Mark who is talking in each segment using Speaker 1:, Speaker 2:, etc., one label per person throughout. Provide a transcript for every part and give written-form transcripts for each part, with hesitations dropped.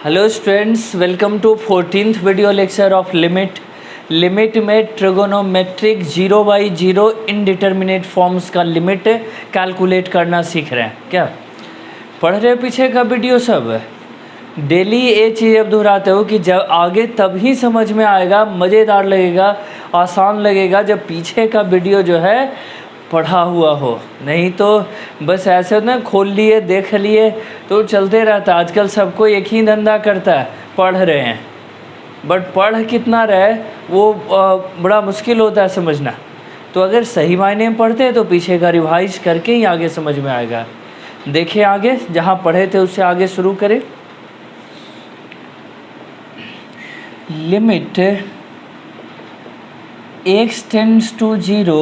Speaker 1: Hello students, welcome to 14th video lecture of limit में trigonometric 0/0 indeterminate forms का limit calculate करना सीख रहे हैं। क्या पढ़ रहे हो? पीछे का वीडियो सब डेली ये चीज़ अब दोहराते हो कि जब आगे तभी समझ में आएगा, मज़ेदार लगेगा, आसान लगेगा जब पीछे का वीडियो जो है पढ़ा हुआ हो। नहीं तो बस ऐसे ना खोल लिए देख लिए तो चलते रहता। आजकल सबको एक ही धंधा करता है, पढ़ रहे हैं, बट पढ़ कितना रहे वो बड़ा मुश्किल होता है समझना। तो अगर सही मायने में पढ़ते हैं तो पीछे का रिवाइज करके ही आगे समझ में आएगा। देखिए आगे जहाँ पढ़े थे उससे आगे शुरू करें। Limit x tends to 0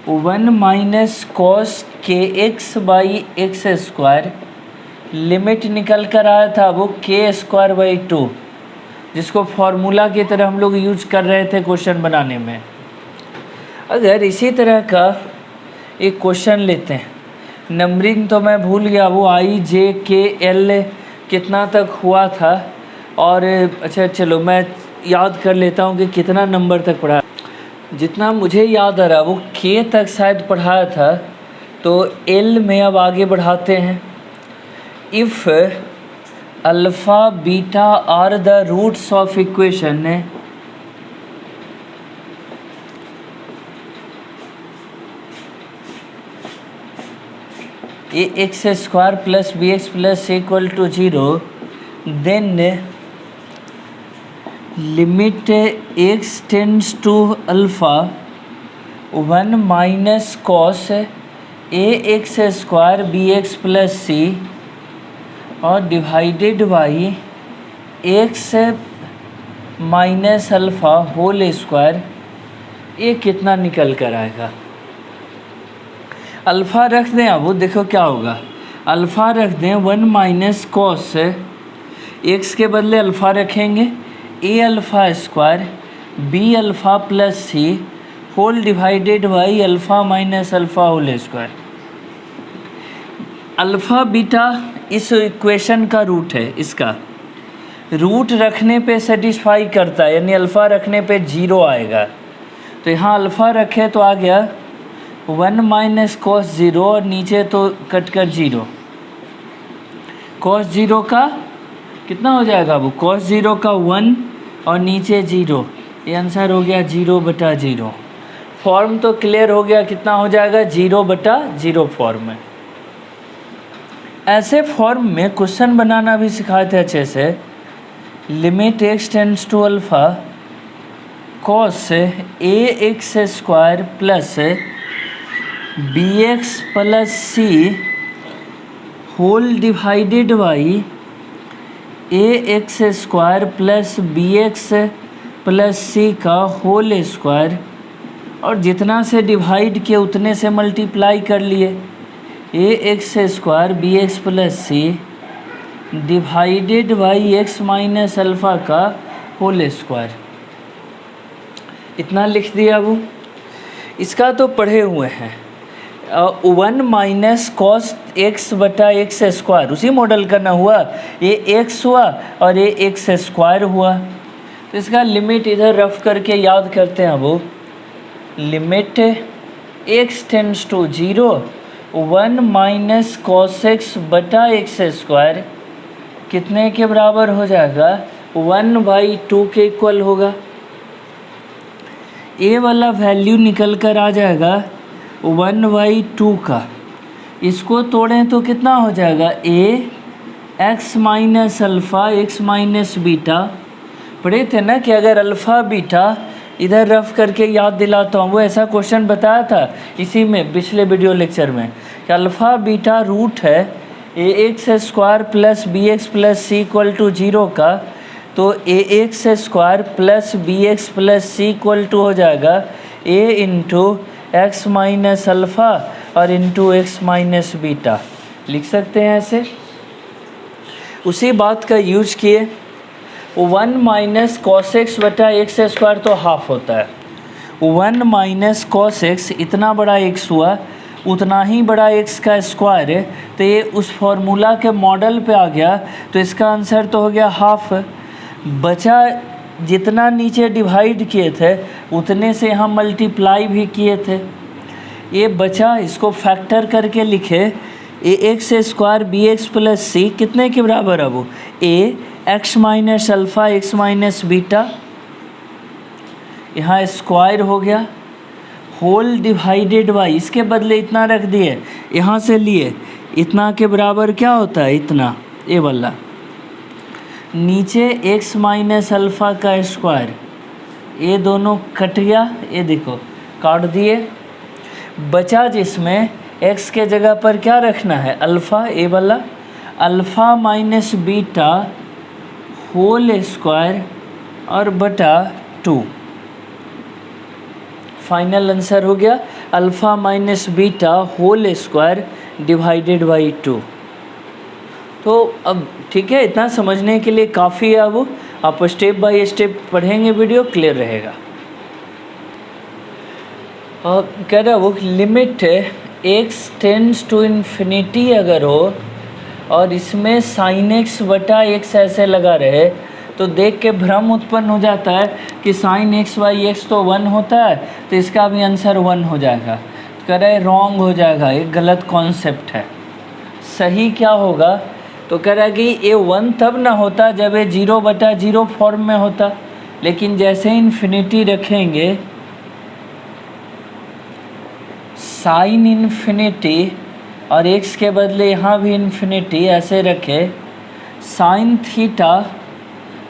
Speaker 1: 1 minus cos के x by x square, limit निकल कर आया था वो के स्क्वायर बाई 2, जिसको फॉर्मूला की तरह हम लोग यूज कर रहे थे क्वेश्चन बनाने में। अगर इसी तरह का एक क्वेश्चन लेते हैं, नंबरिंग तो मैं भूल गया, वो आई जे के एल कितना तक हुआ था, और अच्छा चलो मैं याद कर लेता हूँ कि कितना नंबर तक पढ़ा। जितना मुझे याद आ रहा वो के तक शायद पढ़ाया था, तो एल में अब आगे बढ़ाते हैं। If alpha beta are the roots of equation a x square plus b x plus equal to 0, then limit x tends to alpha 1 minus cos a x square b x plus c और divided by x minus alpha whole square. ये कितना निकल कर आएगा? Alpha रख दें, अब वो देखो क्या होगा। अल्फ़ा रख दें 1 माइनस कॉस, एक्स के बदले अल्फ़ा रखेंगे, a alpha square b alpha plus c whole divided by alpha minus alpha whole square. Alpha beta इस इक्वेशन का रूट है, इसका रूट रखने पे सेटिस्फाई करता है, यानी अल्फ़ा रखने पे 0 आएगा। तो यहाँ अल्फ़ा रखे तो आ गया 1 माइनस कॉस 0 और नीचे तो कट कर 0। कॉस 0 का कितना हो जाएगा? वो कॉस 0 का 1 और नीचे 0, ये आंसर हो गया 0/0। फॉर्म तो क्लियर हो गया, कितना हो जाएगा? 0/0 फॉर्म में। ऐसे फॉर्म में क्वेश्चन बनाना भी सिखाए थे अच्छे से। Limit x tends to alpha cos a x square plus b x plus c whole divided by a x square plus b x plus c का होल स्क्वायर, और जितना से डिवाइड किए उतने से मल्टीप्लाई कर लिए। A x square b x plus c divided by x minus alpha का होल स्क्वायर, इतना लिख दिया। वो इसका तो पढ़े हुए हैं। 1 माइनस कॉस एक्स बटा एक्स स्क्वायर, उसी मॉडल का ना हुआ, ये एक्स हुआ और ये एक्स स्क्वायर हुआ। तो इसका लिमिट इधर रफ करके याद करते हैं। वो limit x tends to 0 1 minus cos x बटा एक्स स्क्वायर कितने के बराबर हो जाएगा? 1/2 के इक्वल होगा। ए वाला वैल्यू निकल कर आ जाएगा 1/2 का। इसको तोड़ें तो कितना हो जाएगा? A x minus alpha x minus beta. पढ़े थे ना कि अगर अल्फ़ा बीटा इधर रफ करके याद दिलाता हूँ, वो ऐसा क्वेश्चन बताया था इसी में पिछले वीडियो लेक्चर में कि अल्फ़ा बीटा रूट है a x square plus b x plus c equal to 0 का। तो a x square plus b x plus c equal to हो जाएगा a into x minus alpha और इंटू एक्स माइनस बीटा, लिख सकते हैं ऐसे। उसी बात का यूज किए। 1 माइनस कॉस एक्स बटा एक्स स्क्वायर तो हाफ होता है। 1 माइनस कॉस एक्स इतना बड़ा एक्स हुआ उतना ही बड़ा x का स्क्वायर है, तो ये उस फॉर्मूला के मॉडल पे आ गया। तो इसका आंसर तो हो गया हाफ। बचा जितना नीचे डिवाइड किए थे उतने से यहाँ मल्टीप्लाई भी किए थे। ये बचा, इसको फैक्टर करके लिखे, a x square b x plus c कितने के बराबर है वो, a x minus alpha x minus beta, यहाँ स्क्वायर हो गया, होल डिवाइडेड बाई, इसके बदले इतना रख दिए, यहाँ से लिए इतना के बराबर क्या होता है, इतना, ये वाला, नीचे x माइनस अल्फ़ा का स्क्वायर, ये दोनों कट गया, ये देखो काट दिए। बचा जिसमें x के जगह पर क्या रखना है, अल्फ़ा, ये वाला, alpha minus beta whole square और बटा 2। फाइनल आंसर हो गया alpha minus beta whole square divided by 2। तो अब ठीक है, इतना समझने के लिए काफ़ी है। अब आप स्टेप बाय स्टेप पढ़ेंगे, वीडियो क्लियर रहेगा। कह रहा वो limit x tends to infinity अगर हो और इसमें साइन एक्स बटा एक्स ऐसे लगा रहे, तो देख के भ्रम उत्पन्न हो जाता है कि साइन एक्स बाई एक्स तो 1 होता है, तो इसका भी आंसर 1 हो जाएगा। तो कह रहा है रॉन्ग हो जाएगा, एक गलत कॉन्सेप्ट है। सही क्या होगा, तो कह रहा है कि ये 1 तब ना होता जब ये 0/0 फॉर्म में होता, लेकिन जैसे इन्फिनिटी रखेंगे, साइन इन्फिनिटी और x के बदले यहाँ भी इन्फिनिटी ऐसे रखे, साइन थीटा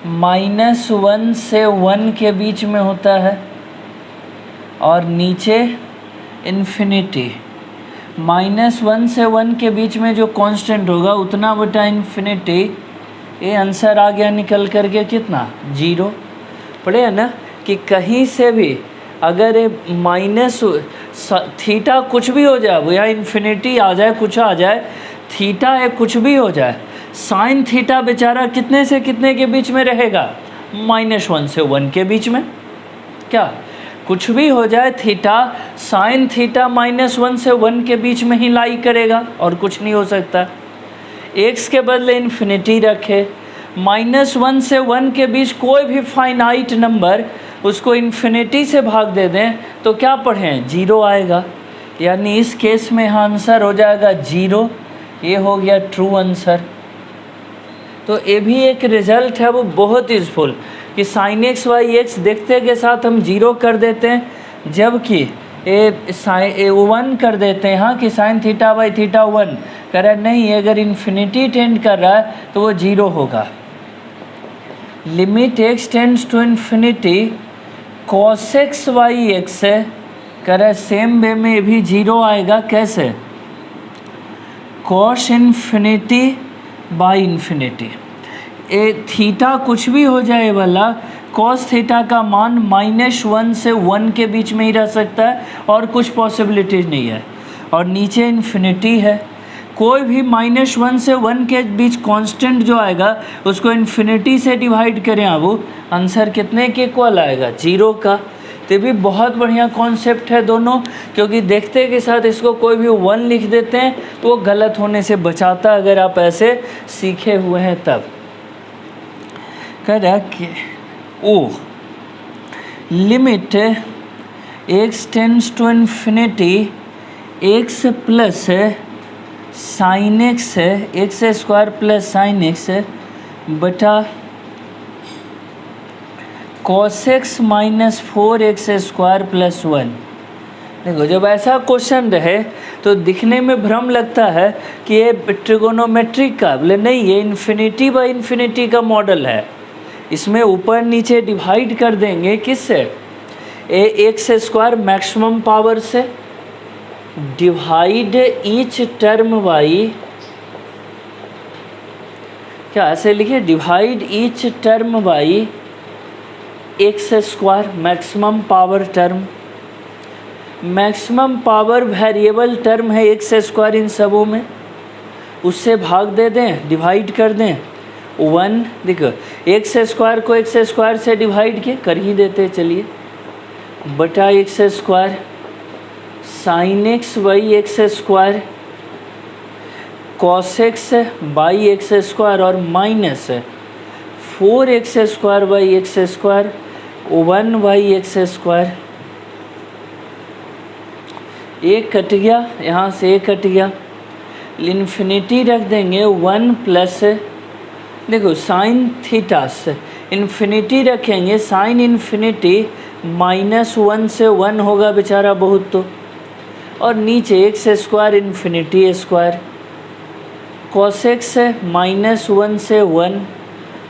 Speaker 1: -1 से 1 के बीच में होता है और नीचे इन्फिनिटी, -1 से 1 के बीच में जो कांस्टेंट होगा उतना बटा इन्फिनिटी। ये आंसर आ गया निकल करके कितना, 0। पढ़े है ना कि कहीं से भी अगर माइनस थीटा कुछ भी हो जाए, वो या इन्फिनिटी आ जाए, कुछ आ जाए, थीटा है कुछ भी हो जाए, साइन थीटा बेचारा कितने से कितने के बीच में रहेगा, -1 से 1 के बीच में। क्या कुछ भी हो जाए, थीटा साइन थीटा -1 से 1 के बीच में ही लाई करेगा और कुछ नहीं हो सकता। एक्स के बदले इन्फिनिटी रखे, -1 से 1 के बीच कोई भी फाइनाइट नंबर उसको इन्फिनिटी से भाग दे दें तो क्या पढ़ें, 0 आएगा। यानी इस केस में आंसर हो जाएगा 0। ये हो गया ट्रू आंसर। तो ये भी एक रिजल्ट है वो बहुत यूजफुल कि साइन एक्स बाई एक्स देखते के साथ हम 0 कर देते हैं, जबकि ए 1 कर देते हैं, हाँ कि साइन थीटा बाई थीटा 1 कर रहा नहीं, अगर इन्फिनिटी टेंड कर रहा है तो वो 0 होगा। Limit x tends to infinity cos x by x कर रहा सेम वे में भी 0 आएगा। कैसे, cos infinity by infinity, A theta कुछ भी हो जाए वाला, cos थीटा का मान -1 से 1 के बीच में ही रह सकता है और कुछ पॉसिबिलिटीज नहीं है, और नीचे इन्फिनिटी है। कोई भी -1 से 1 के बीच कांस्टेंट जो आएगा उसको इन्फिनिटी से डिवाइड करें, अब आंसर कितने के इक्वल आएगा, 0 का। तो भी बहुत बढ़िया कॉन्सेप्ट है दोनों, क्योंकि देखते के साथ इसको कोई भी 1 लिख देते हैं तो वो गलत होने से बचाता, अगर आप ऐसे सीखे हुए हैं तब। कह रहा कि oh limit x tends to infinity x plus sine x है, x square plus sine x बटा cos x minus 4x square plus 1। देखो जब ऐसा क्वेश्चन रहे तो दिखने में भ्रम लगता है कि ये ट्रिगोनोमेट्रिक का, बोले नहीं ये इन्फिनिटी बाई इन्फिनिटी का मॉडल है। इसमें ऊपर नीचे डिवाइड कर देंगे किससे, एक्स स्क्वायर मैक्सिमम पावर से, डिवाइड ईच टर्म बाई, क्या ऐसे लिखे, divide each term by x square maximum power term. Maximum power variable term है एक्स स्क्वायर इन सबों में, उससे भाग दे दें, डिवाइड कर दें 1। देखो एक्स स्क्वायर को एक्स स्क्वायर से डिवाइड किए कर ही देते, चलिए, बटा x square sine x by x square cos x by x square और minus 4x square by x square 1 by x square. एक कट गया, यहाँ से एक कट गया, इन्फिनिटी रख देंगे 1 प्लस, देखो साइन थीटा से इन्फिनिटी रखेंगे, साइन इन्फिनिटी -1 से 1 होगा बेचारा बहुत तो, और नीचे x square infinity square, cos x -1 से 1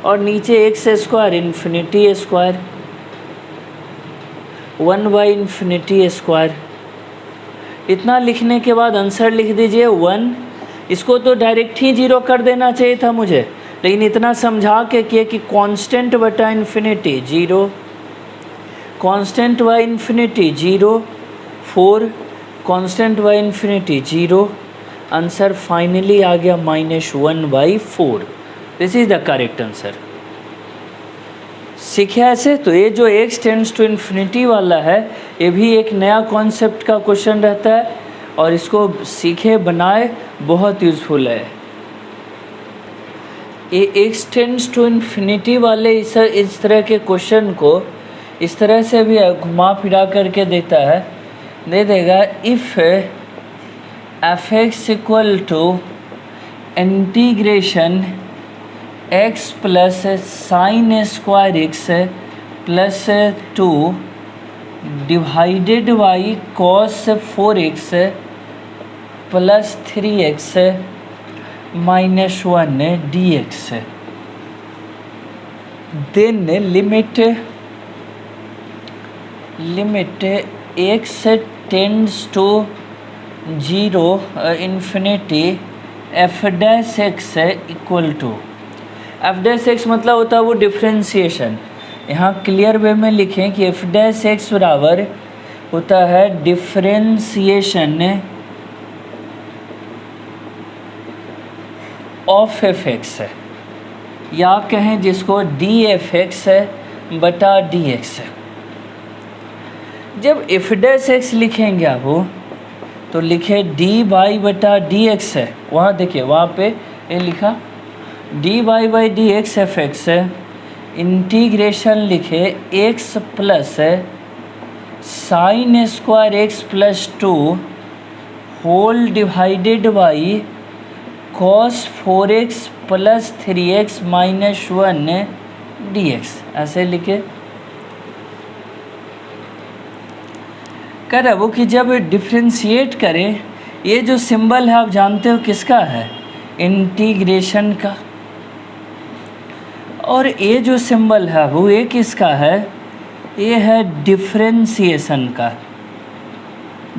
Speaker 1: और नीचे x square infinity square 1 by infinity square. इतना लिखने के बाद आंसर लिख दीजिए 1। इसको तो डायरेक्ट ही 0 कर देना चाहिए था मुझे, लेकिन इतना समझा के किए कि कांस्टेंट बटा infinity 0, constant by infinity 0, 4 constant by infinity 0। Answer finally आ गया -1/4। This is the correct answer. सीखे ऐसे? तो ये जो x टेंड्स टू इन्फिनिटी वाला है, ये भी एक नया कॉन्सेप्ट का क्वेश्चन रहता है और इसको सीखे बनाए बहुत यूज़फुल है। ये x टेंड्स टू इन्फिनिटी वाले इस तरह के क्वेश्चन को इस तरह से भी घुमा फिरा करके देता है, दे देगा if f(x) equal to integration x plus sine square x plus 2 divided by cos 4x plus 3x -1 dx, then limit x tends to 0 infinity f(x) equal to, f(x) मतलब होता है वो डिफ्रेंसिएशन। यहाँ क्लियर वे में लिखें कि f(x) बराबर होता है डिफ्रेंसिएशन ऑफ f(x), या कहें जिसको df(x) बटा dx। जब f(x) लिखेंगे आप तो लिखे dy बटा dx है, वहाँ देखिए वहाँ पे ये लिखा dy by dx f(x) integration लिखे x plus sine square x plus 2 whole divided by cos 4x plus 3x -1 dx, ऐसे लिखे। कर वो कि जब डिफ्रेंशिएट करें, ये जो सिंबल है आप जानते हो किसका है? इंटीग्रेशन का। और ये जो सिंबल है वो ये किसका है? ये है डिफ्रेंशिएशन का।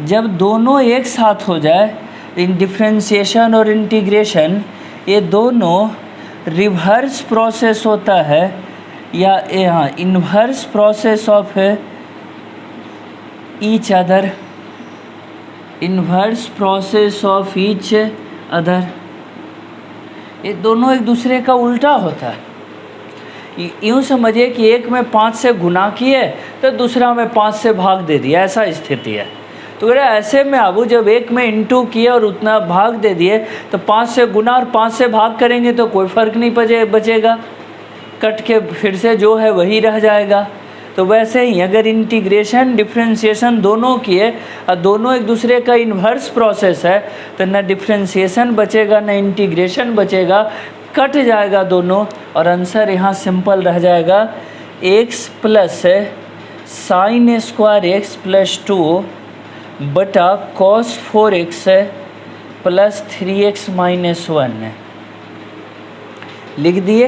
Speaker 1: जब दोनों एक साथ हो जाए, इन डिफ्रेंशिएशन और इंटीग्रेशन, ये दोनों रिवर्स प्रोसेस होता है, या यहाँ inverse process of each other, inverse process of each other. ये दोनों एक दूसरे का उल्टा होता है। यूँ समझिए कि एक में 5 से गुना किए तो दूसरा में 5 से भाग दे दिया, ऐसा स्थिति है। तो अगर ऐसे में आबू जब एक में इंटू किए और उतना भाग दे दिए तो 5 से गुना और 5 से भाग करेंगे तो कोई फ़र्क नहीं बचेगा, कट के फिर से जो है वही रह जाएगा। तो वैसे ही अगर इंटीग्रेशन डिफ्रेंशिएशन दोनों किए और दोनों एक दूसरे का इन्वर्स प्रोसेस है तो न डिफ्रेंशिएशन बचेगा न इंटीग्रेशन बचेगा, कट जाएगा दोनों, और आंसर यहाँ सिंपल रह जाएगा x plus sine square x plus 2 बटा कॉस 4x प्लस 3x -1 लिख दिए।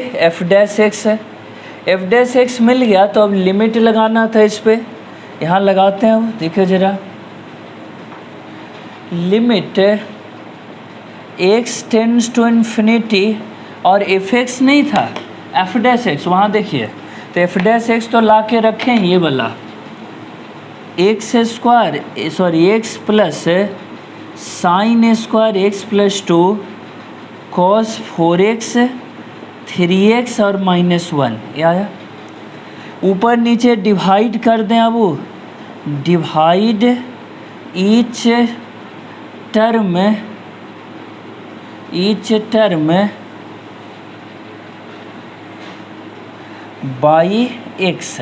Speaker 1: f(x) मिल गया तो अब लिमिट लगाना था इस पे, यहाँ लगाते हैं। देखिए जरा, limit x tends to infinity, और f(x) नहीं था f(x), वहाँ देखिए तो f(x) तो ला के रखें ये वाला x plus sine square x plus 2 cos 4x 3x और -1, ये आया। ऊपर नीचे डिवाइड कर दें, अब divide each term by x,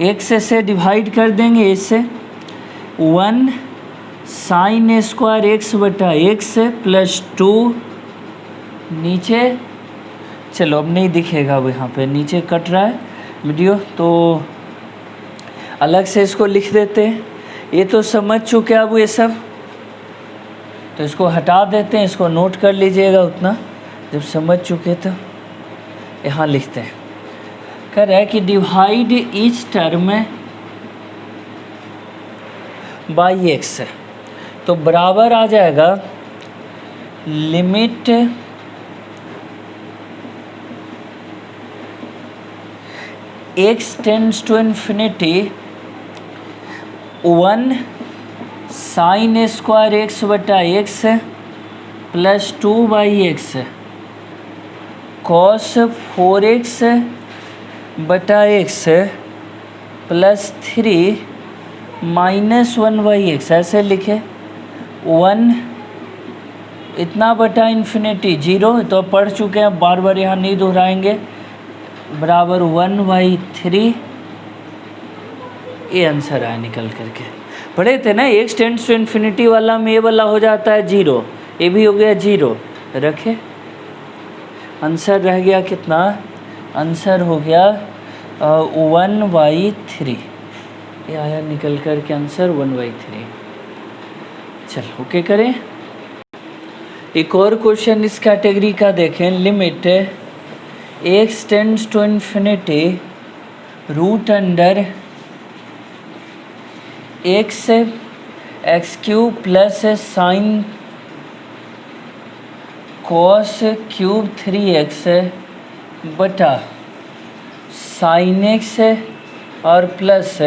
Speaker 1: x से डिवाइड कर देंगे इससे, 1 साइन स्क्वायर एक्स बटा एक्स प्लस 2 नीचे, चलो अब नहीं दिखेगा वो यहाँ पे नीचे कट रहा है वीडियो, तो अलग से इसको लिख देते हैं। ये तो समझ चुके अब ये सब, तो इसको हटा देते हैं, इसको नोट कर लीजिएगा उतना जब समझ चुके तो। यहाँ लिखते हैं, कह रहा है कि divide each term by x, तो बराबर आ जाएगा limit x tends to infinity 1 sine square x बटा x plus 2 by x cos 4x बटा x plus 3 minus 1 by x, ऐसे लिखे। 1 इतना बटा इन्फिनिटी 0, तो पढ़ चुके हैं, बार बार यहाँ नहीं दोहराएंगे, बराबर 1/3। ये आंसर आया निकल करके। पढ़े थे ना, एक्स टेंड्स टू इन्फिनिटी वाला में ये वाला हो जाता है 0, ये भी हो गया 0, रखे। आंसर रह गया कितना, आंसर हो गया 1/3, ये आया निकल करके आंसर 1/3। चलो ओके करें। एक और क्वेश्चन इस कैटेगरी का देखें, limit x tends to infinity root under x cube plus sine cos cube 3x बटा साइन एक्स और प्लस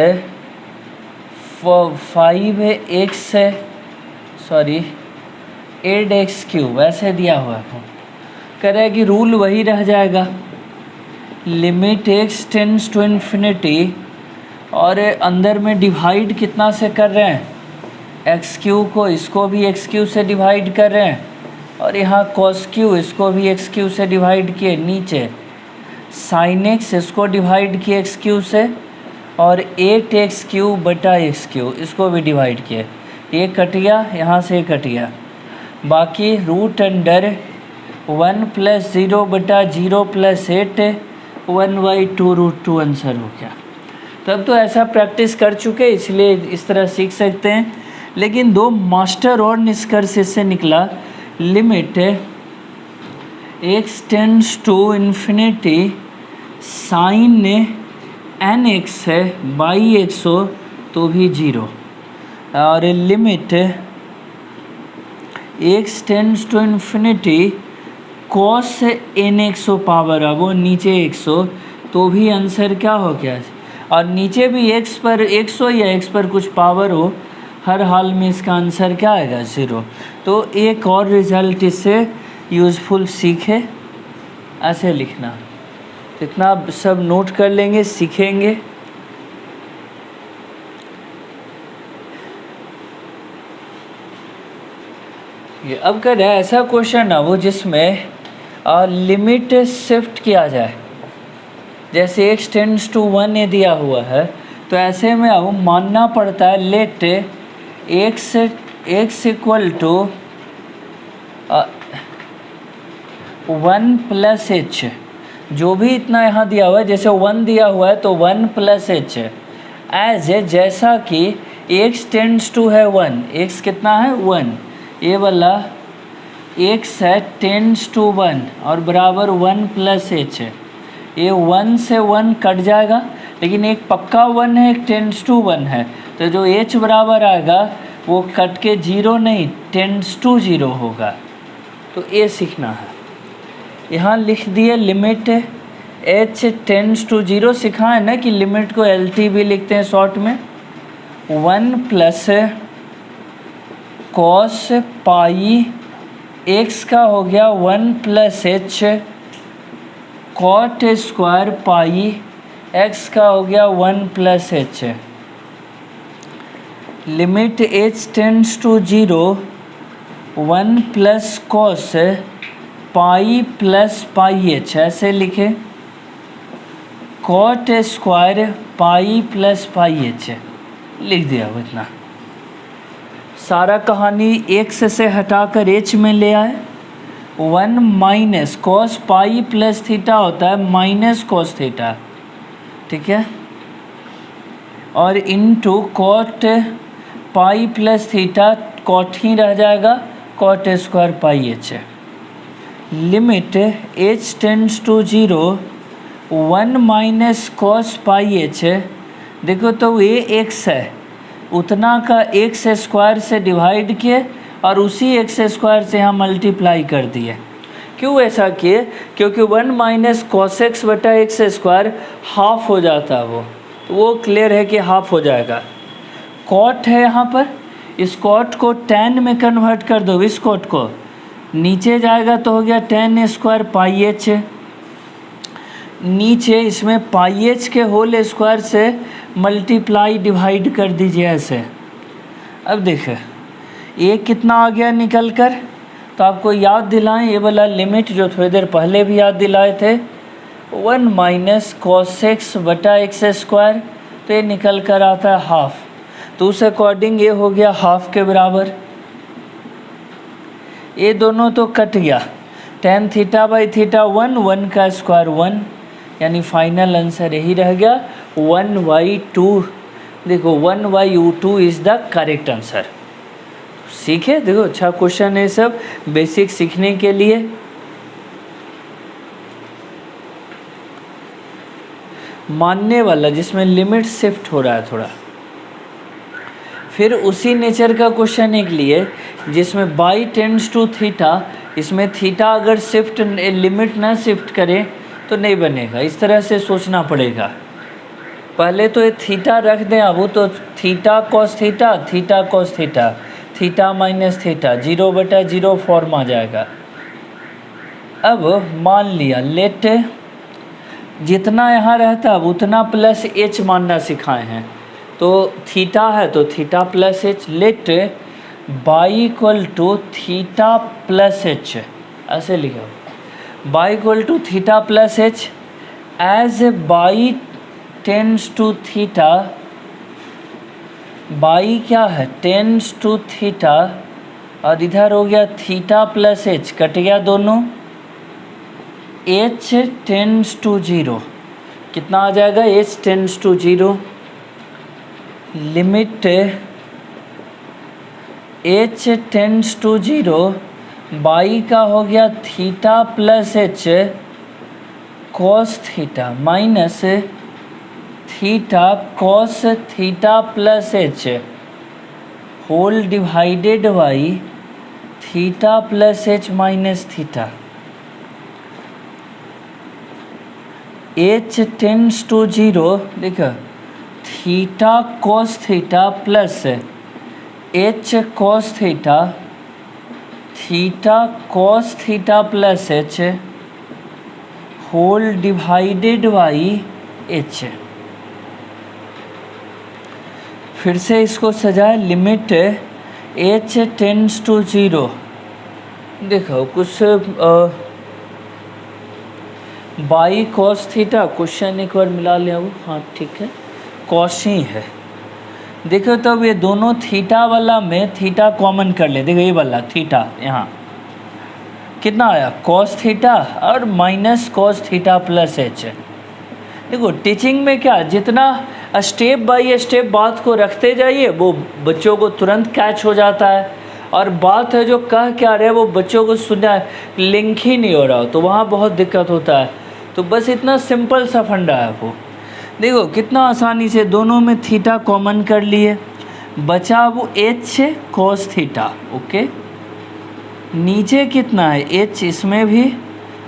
Speaker 1: 8x क्यूब, ऐसे दिया हुआ है। कह रहा है कि रूल वही रह जाएगा, limit x tends to infinity, और अंदर में डिवाइड कितना से कर रहे हैं, एक्स क्यू को, इसको भी एक्स क्यू से डिवाइड कर रहे हैं, और यहाँ कॉस क्यू, इसको भी एक्स क्यू से डिवाइड किए, नीचे साइन एक्स, इसको डिवाइड किए एक्स क्यू से, और 8x क्यूब बटा एक्स क्यू, इसको भी डिवाइड किए। ये कट गया, यहाँ से कट गया, बाकी रूट अंडर 1 + 0 बटा 0 + 8 1/2 √2 आंसर हो गया। तब तो ऐसा प्रैक्टिस कर चुके, इसलिए इस तरह सीख सकते हैं। लेकिन 2 मास्टर और निष्कर्ष इससे निकला, limit x tends to infinity sine nx by x हो तो भी 0, और limit x tends to infinity cos nx हो पावर, अब वो नीचे x हो तो भी आंसर क्या हो गया, और नीचे भी x पर x हो या x पर कुछ पावर हो, हर हाल में इसका आंसर क्या आएगा, 0। तो एक और रिजल्ट इससे यूज़फुल सीखे, ऐसे लिखना, इतना सब नोट कर लेंगे, सीखेंगे। ये अब कर रहा है ऐसा क्वेश्चन ना वो जिसमें लिमिट शिफ्ट किया जाए, जैसे x टेंड्स टू 1 ये दिया हुआ है, तो ऐसे में अब मानना पड़ता है let x equal to 1 + h, जो भी इतना यहाँ दिया हुआ है, जैसे 1 दिया हुआ है तो 1 + h एज जैसा कि x टेंड्स टू है 1, x कितना है 1, ये वाला x है टेंड्स टू 1 और बराबर 1 + h, ये 1 से 1 कट जाएगा, लेकिन एक पक्का 1 है, एक टेंड्स टू 1 है, तो जो h बराबर आएगा वो कट के 0 नहीं, टेंड्स टू 0 होगा। तो ये सीखना है। यहाँ लिख दिए लिमिट h टेंड्स टू 0, सिखाए ना कि लिमिट को LT भी लिखते हैं शॉर्ट में, 1 + cos पाई x का हो गया 1 + h, cot square pi x का हो गया 1 + h। Limit h tends to 0 1 plus cos pi plus pi h, ऐसे लिखे cot square pi plus pi h लिख दिया। अब इतना सारा कहानी x से हटाकर h में ले आए। 1 minus cos pi plus theta होता है माइनस कॉस थीटा, ठीक है, और into cot pi plus theta, cot ही रह जाएगा, cot square pi h। Limit h tends to 0 1 minus cos pi h, देखो तो ये x है, उतना का x स्क्वायर से डिवाइड किए और उसी x स्क्वायर से यहाँ मल्टीप्लाई कर दिए। क्यों ऐसा किए? क्योंकि 1 माइनस कॉस एक्स बटा एक्स स्क्वायर हाफ हो जाता है वो क्लियर है कि हाफ हो जाएगा। कॉट है यहाँ पर, इस कॉट को tan में कन्वर्ट कर दो, इस कॉट को नीचे जाएगा तो हो गया tan स्क्वायर पाई h, नीचे इसमें पाई h के होल स्क्वायर से मल्टीप्लाई डिवाइड कर दीजिए ऐसे। अब देखिए ये कितना आ गया निकल कर, तो आपको याद दिलाएं ये वाला लिमिट जो थोड़ी देर पहले भी याद दिलाए थे, 1 माइनस कॉस एक्स बटा एक्स स्क्वायर, तो ये निकल कर आता है हाफ, तो उस अकॉर्डिंग ये हो गया हाफ के बराबर। ये दोनों तो कट गया, tan थीटा बाई थीटा 1, 1 का स्क्वायर 1, यानी फाइनल आंसर यही रह गया 1/2। देखो 1/2 इज़ द करेक्ट आंसर। सीखे, देखो अच्छा क्वेश्चन है, सब बेसिक सीखने के लिए। मानने वाला जिसमें लिमिट शिफ्ट हो रहा है थोड़ा। फिर उसी नेचर का क्वेश्चन एक लिए जिसमें बाई टेंड्स टू थीटा, इसमें थीटा अगर शिफ्ट लिमिट ना शिफ्ट करे तो नहीं बनेगा, इस तरह से सोचना पड़ेगा। पहले तो ये थीटा रख दें, अब वो तो theta cos theta, theta cos theta, theta minus theta, 0/0 form आ जाएगा। अब मान लिया लेट जितना यहाँ रहता है उतना प्लस h मानना सिखाए हैं, तो थीटा है तो theta plus h, let y equal to theta plus h, ऐसे लिखो y equal to theta plus h as y tends to theta, y क्या है टेंड्स टू थीटा, और इधर हो गया थीटा प्लस h, कट गया दोनों, h टेंड्स टू 0, कितना आ जाएगा h tends to 0, limit h tends to 0, y का हो गया theta plus h cos theta minus theta cos theta plus h whole divided by theta plus h minus theta. h tends to 0, देखो theta cos theta plus h cos theta, theta cos theta plus h whole divided by h। फिर से इसको सजाए, limit h tends to 0, देखो कुछ by cos theta, question एक बार मिला लिया वो, हाँ ठीक है कॉस ही है। देखो तो अब ये दोनों थीटा वाला में थीटा कॉमन कर ले, देखो ये वाला थीटा यहाँ कितना आया कॉस थीटा और minus cos theta plus h। देखो टीचिंग में क्या, जितना स्टेप बाय स्टेप बात को रखते जाइए वो बच्चों को तुरंत कैच हो जाता है, और बात है जो कह क्या रहे वो बच्चों को सुनना लिंक ही नहीं हो रहा, तो वहाँ बहुत दिक्कत होता है। तो बस इतना सिंपल सा फंडा है वो। देखो कितना आसानी से दोनों में थीटा कॉमन कर लिए, बचा वो h कॉस थीटा, ओके। नीचे कितना है h, इसमें भी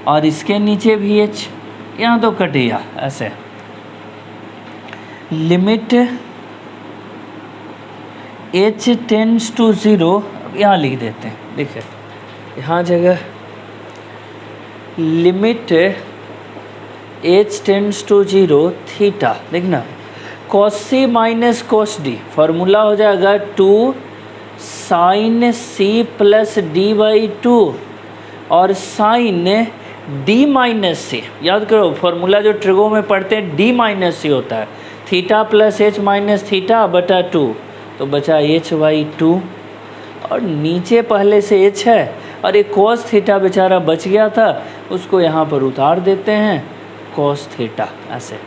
Speaker 1: और इसके नीचे भी h, यहाँ तो कट गया ऐसे। लिमिट h टेंड्स टू 0, यहाँ लिख देते हैं, देखिए यहाँ जगह limit h tends to 0 theta, देखना cos C minus cos D, formula हो जाएगा 2 sine C plus D by 2 और साइन डी माइनस सी। याद करो फार्मूला जो ट्रिगो में पढ़ते हैं डी माइनस सी होता है, theta plus H minus theta बटा 2, तो बचा एच बाई 2 और नीचे पहले से एच है और एक कॉस थीटा बेचारा बच गया था, उसको यहाँ पर उतार देते हैं कॉस थीटा। ऐसे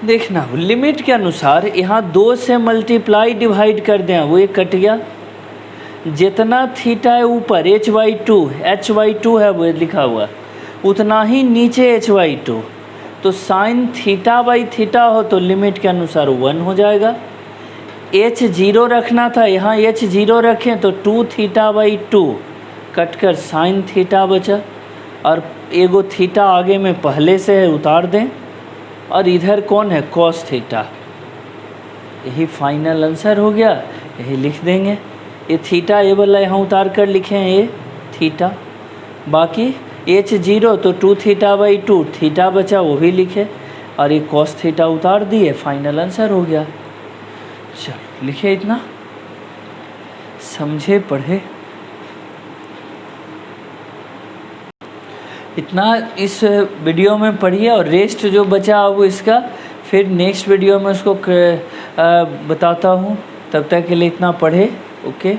Speaker 1: देखना लिमिट के अनुसार यहाँ 2 से मल्टीप्लाई डिवाइड कर दें, वो एक कट गया। जितना थीटा है ऊपर एच बाई 2 है वो लिखा हुआ, उतना ही नीचे एच बाई 2, तो साइन थीटा बाई थीटा हो तो लिमिट के अनुसार 1 हो जाएगा। एच 0 रखना था, यहाँ एच 0 रखें तो 2 थीटा बाई 2 कटकर साइन थीटा बचा और एगो थीटा आगे में पहले से है उतार दें और इधर कौन है कॉस थीटा। यही फाइनल आंसर हो गया, यही लिख देंगे। ये थीटा ये वाला यहाँ उतार कर लिखे हैं ये थीटा, बाकी एच 0 तो 2 थीटा बाई 2 थीटा बचा वो भी लिखे और ये कॉस थीटा उतार दिए, फाइनल आंसर हो गया। चलो लिखे, इतना समझे पढ़े, इतना इस वीडियो में पढ़िए और रेस्ट जो बचा वो इसका फिर नेक्स्ट वीडियो में उसको बताता हूँ। तब तक के लिए इतना पढ़े। ओके।